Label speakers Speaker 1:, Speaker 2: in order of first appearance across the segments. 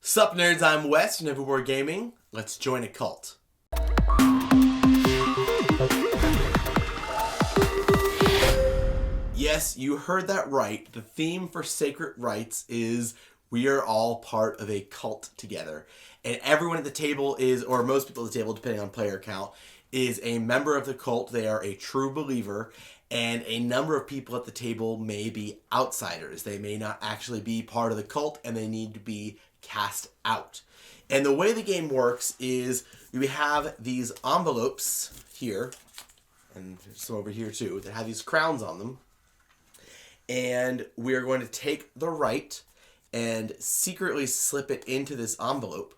Speaker 1: Sup nerds, I'm Wes from Nevermore Gaming. Let's join a cult. Yes, you heard that right. The theme for Sacred Rites is we are all part of a cult together. And everyone at the table is, or most people at the table, depending on player count, is a member of the cult. They are a true believer. And a number of people at the table may be outsiders. They may not actually be part of the cult, and they need to be cast out. And the way the game works is we have these envelopes here, and some over here too, that have these crowns on them. And we are going to take the rite and secretly slip it into this envelope.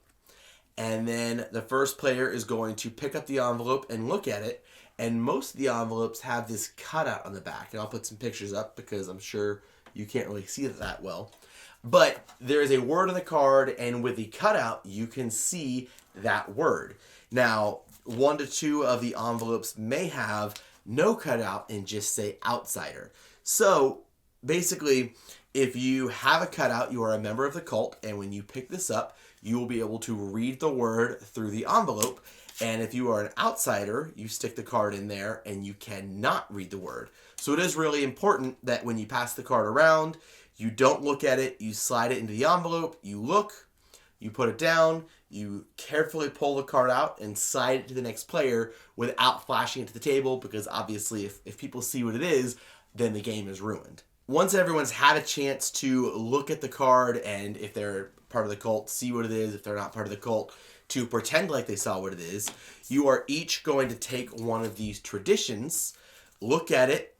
Speaker 1: And then the first player is going to pick up the envelope and look at it. And most of the envelopes have this cutout on the back. And I'll put some pictures up because I'm sure you can't really see it that well. But there is a word on the card, and with the cutout, you can see that word. Now, 1 to 2 of the envelopes may have no cutout and just say outsider. So, basically, if you have a cutout, you are a member of the cult, and when you pick this up, you will be able to read the word through the envelope. And if you are an outsider, you stick the card in there and you cannot read the word. So it is really important that when you pass the card around, you don't look at it, you slide it into the envelope, you look, you put it down, you carefully pull the card out and slide it to the next player without flashing it to the table, because obviously if people see what it is, then the game is ruined. Once everyone's had a chance to look at the card, and if they're part of the cult, see what it is, if they're not part of the cult, to pretend like they saw what it is, you are each going to take one of these traditions, look at it,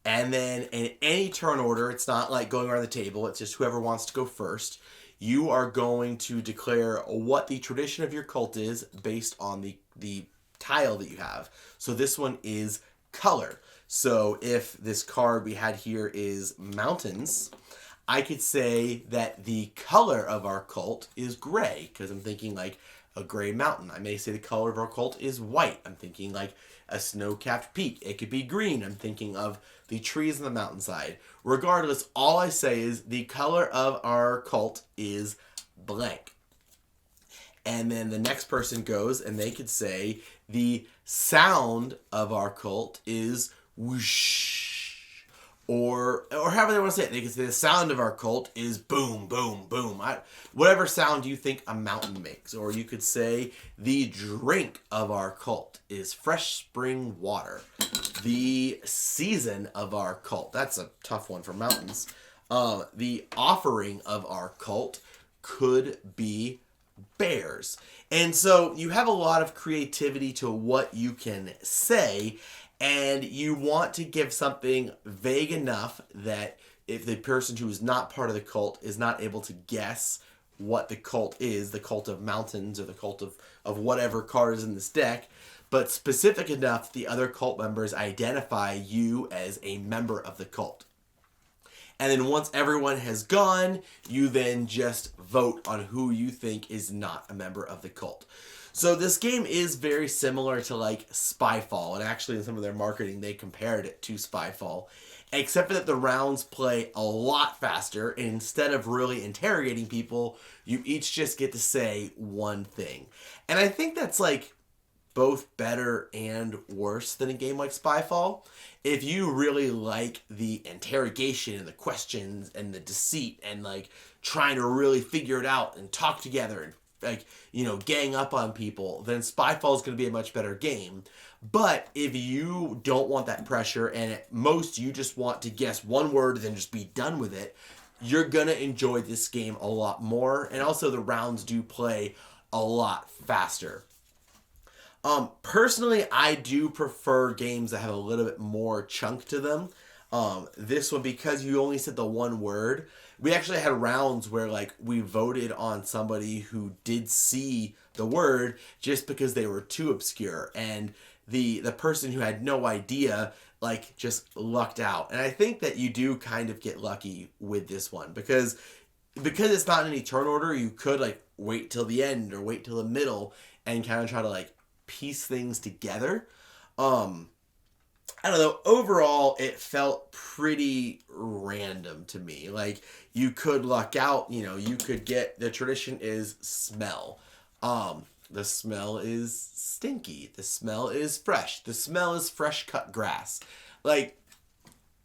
Speaker 1: and then in any turn order, it's not like going around the table, it's just whoever wants to go first, you are going to declare what the tradition of your cult is based on the tile that you have. So this one is color. So if this card we had here is mountains, I could say that the color of our cult is gray, because I'm thinking like a gray mountain. I may say the color of our cult is white. I'm thinking like a snow-capped peak. It could be green. I'm thinking of the trees on the mountainside. Regardless, all I say is the color of our cult is blank. And then the next person goes and they could say the sound of our cult is whoosh. Or however they want to say it. They can say the sound of our cult is boom, boom, boom. Whatever sound you think a mountain makes. Or you could say the drink of our cult is fresh spring water. The season of our cult. That's a tough one for mountains. The offering of our cult could be bears. And so you have a lot of creativity to what you can say. And you want to give something vague enough that if the person who is not part of the cult is not able to guess what the cult is, the cult of mountains or the cult of whatever card is in this deck, but specific enough that the other cult members identify you as a member of the cult. And then once everyone has gone, you then just vote on who you think is not a member of the cult. So this game is very similar to like Spyfall, and actually in some of their marketing they compared it to Spyfall, except for that the rounds play a lot faster, and instead of really interrogating people, you each just get to say one thing. And I think that's like both better and worse than a game like Spyfall. If you really like the interrogation and the questions and the deceit and like trying to really figure it out and talk together and gang up on people, then Spyfall is going to be a much better game. But if you don't want that pressure, and at most you just want to guess one word and then just be done with it, you're going to enjoy this game a lot more. And also the rounds do play a lot faster. Personally, I do prefer games that have a little bit more chunk to them. This one, because you only said the one word, we actually had rounds where like we voted on somebody who did see the word just because they were too obscure, and the person who had no idea like just lucked out. And I think that you do kind of get lucky with this one because it's not in any turn order. You could like wait till the end or wait till the middle and kind of try to like piece things together. I don't know, overall it felt pretty random to me. Like, you could luck out, you know, you could get, the tradition is smell. The smell is stinky. The smell is fresh. The smell is fresh cut grass. Like,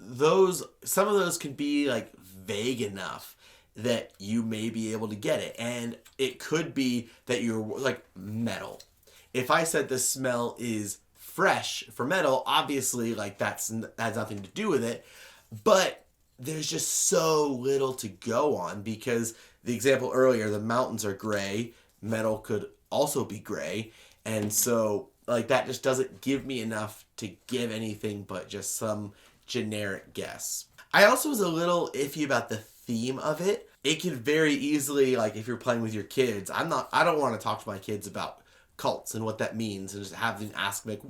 Speaker 1: those, some of those can be like vague enough that you may be able to get it. And it could be that you're like metal. If I said the smell is fresh for metal, obviously like that has nothing to do with it. But there's just so little to go on, because the example earlier, the mountains are gray, metal could also be gray, and so like that just doesn't give me enough to give anything but just some generic guess. I also was a little iffy about the theme of it. It could very easily, like if you're playing with your kids, I don't want to talk to my kids about cults and what that means and just have them ask me, like,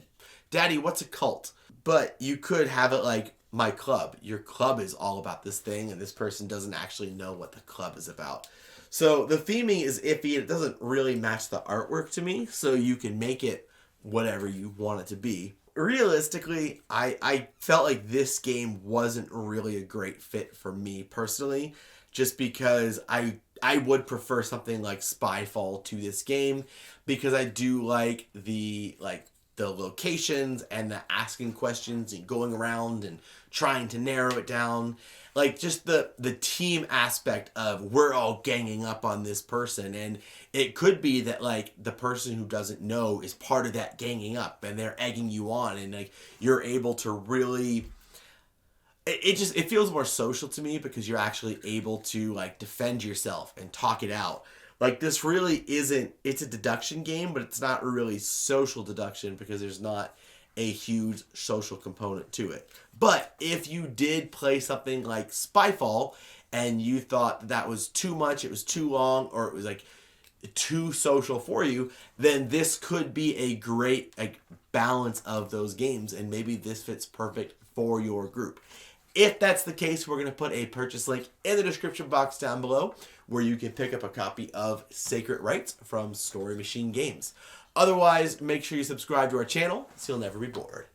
Speaker 1: Daddy, what's a cult? But you could have it like my club. Your club is all about this thing, and this person doesn't actually know what the club is about. So the theming is iffy. It doesn't really match the artwork to me, so you can make it whatever you want it to be. Realistically, I felt like this game wasn't really a great fit for me personally, just because I would prefer something like Spyfall to this game, because I do like the locations and the asking questions and going around and trying to narrow it down. Like just the team aspect of we're all ganging up on this person, and it could be that like the person who doesn't know is part of that ganging up and they're egging you on, and like you're able to really, it feels more social to me because you're actually able to like defend yourself and talk it out. Like this really isn't, it's a deduction game, but it's not really social deduction because there's not a huge social component to it. But if you did play something like Spyfall and you thought that was too much, it was too long, or it was like too social for you, then this could be a great like balance of those games, and maybe this fits perfect for your group. If that's the case, we're going to put a purchase link in the description box down below where you can pick up a copy of Sacred Rites from Story Machine Games. Otherwise, make sure you subscribe to our channel so you'll never be bored.